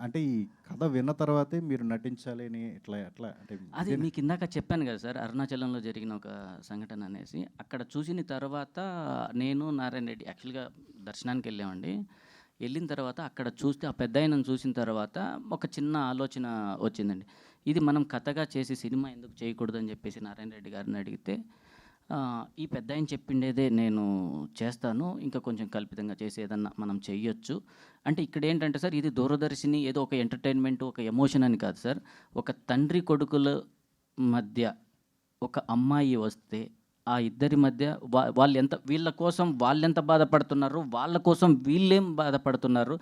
అంటే ఈ కథ విన్న తర్వాతే మీరు నటించాలి అని ఎట్లా ఎట్లా అంటే అది మీకు ఇందాక చెప్పాను కదా సార్, అరుణాచలంలో జరిగిన ఒక సంఘటన అనేసి. అక్కడ చూసిన తర్వాత నేను, నారాయణ రెడ్డి యాక్చువల్‌గా దర్శనానికి వెళ్ళామండి. వెళ్ళిన తర్వాత అక్కడ చూస్తే ఆ పెద్దాయనను చూసిన తర్వాత ఒక చిన్న ఆలోచన వచ్చిందండి. ఇది మనం కథగా చేసి సినిమా ఎందుకు చేయకూడదని చెప్పేసి నారాయణ రెడ్డి గారిని అడిగితే, ఈ పెద్దాయన చెప్పిండేదే నేను చేస్తాను. ఇంకా కొంచెం కల్పితంగా చేసి ఏదన్నా మనం చెయ్యొచ్చు. అంటే ఇక్కడేంటంటే సార్, ఇది దూరదర్శిని ఏదో ఒక ఎంటర్‌టైన్‌మెంట్, ఒక ఎమోషన్ అని కాదు సార్. ఒక తండ్రి కొడుకుల మధ్య ఒక అమ్మాయి వస్తే, ఆ ఇద్దరి మధ్య వాళ్ళెంత వీళ్ళ కోసం వాళ్ళెంత బాధపడుతున్నారు, వాళ్ళ కోసం వీళ్ళేం బాధపడుతున్నారు.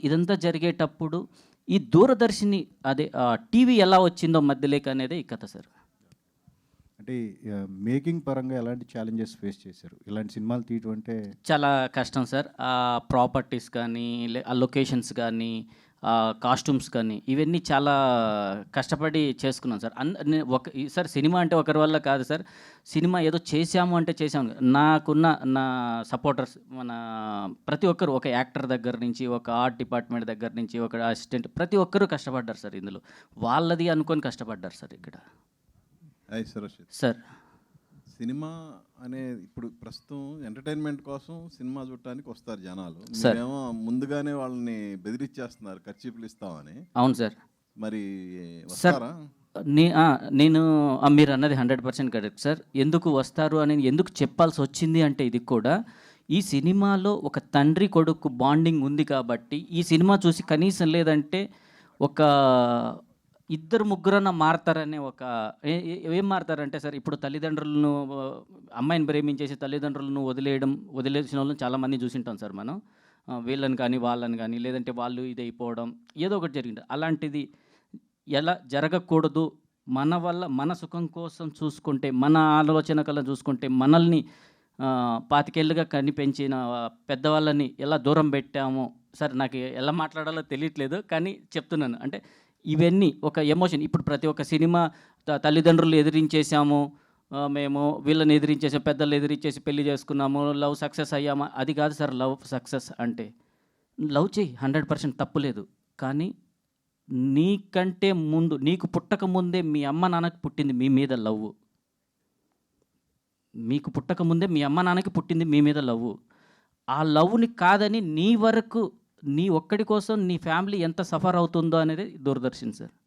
ఇదంతా జరిగేటప్పుడు ఈ దూరదర్శిని అదే టీవీ ఎలా వచ్చిందో మధ్యలోకి అనేదే ఈ కథ సార్. అంటే మేకింగ్ పరంగా ఎలాంటి ఛాలెంజెస్ ఫేస్ చేశారు? ఇలాంటి సినిమాలు తీయటం అంటే చాలా కష్టం సార్. ప్రాపర్టీస్ కానీ, ఆ లొకేషన్స్ కానీ, కాస్ట్యూమ్స్ కానీ, ఇవన్నీ చాలా కష్టపడి చేసుకున్నాం సార్. సార్ సినిమా అంటే ఒకరి వల్ల కాదు సార్. సినిమా ఏదో చేశాము అంటే చేశాము. నా సపోర్టర్స్ ప్రతి ఒక్కరు, ఒక యాక్టర్ దగ్గర నుంచి, ఒక ఆర్ట్ డిపార్ట్మెంట్ దగ్గర నుంచి, ఒక అసిస్టెంట్, ప్రతి ఒక్కరు కష్టపడ్డారు సార్ ఇందులో. వాళ్ళది అనుకొని కష్టపడ్డారు సార్ ఇక్కడ. సార్, సినిమా అనే ఇప్పుడు ప్రస్తుతం ఎంటర్టైన్మెంట్ కోసం సినిమా చూడటానికి వస్తారు జనాలు. మీరేమో ముందుగానే వాళ్ళని బెదిరించేస్తున్నారు కర్చీపులు ఇస్తామని. అవును సార్. మరి వస్తారా? నేను మీరు అన్నది 100% కరెక్ట్ సార్. ఎందుకు వస్తారు అని ఎందుకు చెప్పాల్సి వచ్చింది అంటే, ఇది కూడా ఈ సినిమాలో ఒక తండ్రి కొడుకు బాండింగ్ ఉంది కాబట్టి ఈ సినిమా చూసి కనీసం లేదంటే ఒక ఇద్దరు ముగ్గురన్నా మారతారనే ఒక ఏం మారతారంటే సార్, ఇప్పుడు తల్లిదండ్రులను, అమ్మాయిని ప్రేమించేసి తల్లిదండ్రులను వదిలేసిన వాళ్ళని చాలామంది చూసింటాం సార్ మనం. వీళ్ళని కానీ వాళ్ళని కానీ, లేదంటే వాళ్ళు ఇదైపోవడం ఏదో ఒకటి జరిగింది. అలాంటిది ఎలా జరగకూడదు, మన వల్ల మన సుఖం కోసం చూసుకుంటే, మన ఆలోచన కల్లా చూసుకుంటే, మనల్ని 25 ఏళ్ళుగా కనిపెంచిన పెద్దవాళ్ళని ఎలా దూరం పెట్టామో సార్, నాకు ఎలా మాట్లాడాలో తెలియట్లేదు కానీ చెప్తున్నాను. అంటే ఇవన్నీ ఒక ఎమోషన్. ఇప్పుడు ప్రతి ఒక్క సినిమా తల్లిదండ్రులు ఎదిరించేసాము, మేము వీళ్ళని ఎదిరించేసాము, పెద్దలు ఎదిరించేసి పెళ్లి చేసుకున్నాము, లవ్ సక్సెస్ అయ్యామా, అది కాదు సార్ లవ్ సక్సెస్ అంటే. లవ్ చేయి, 100% తప్పు లేదు. కానీ నీకంటే ముందు, నీకు పుట్టక ముందే మీ అమ్మ నాన్నకి పుట్టింది మీ మీద లవ్. మీకు పుట్టక ముందే మీ అమ్మ నాన్నకి పుట్టింది మీ మీద లవ్. ఆ లవ్ని కాదని నీ వరకు, నీ ఒక్కడి కోసం నీ ఫ్యామిలీ ఎంత సఫర్ అవుతుందో అనేది దూరదర్శన్ సార్.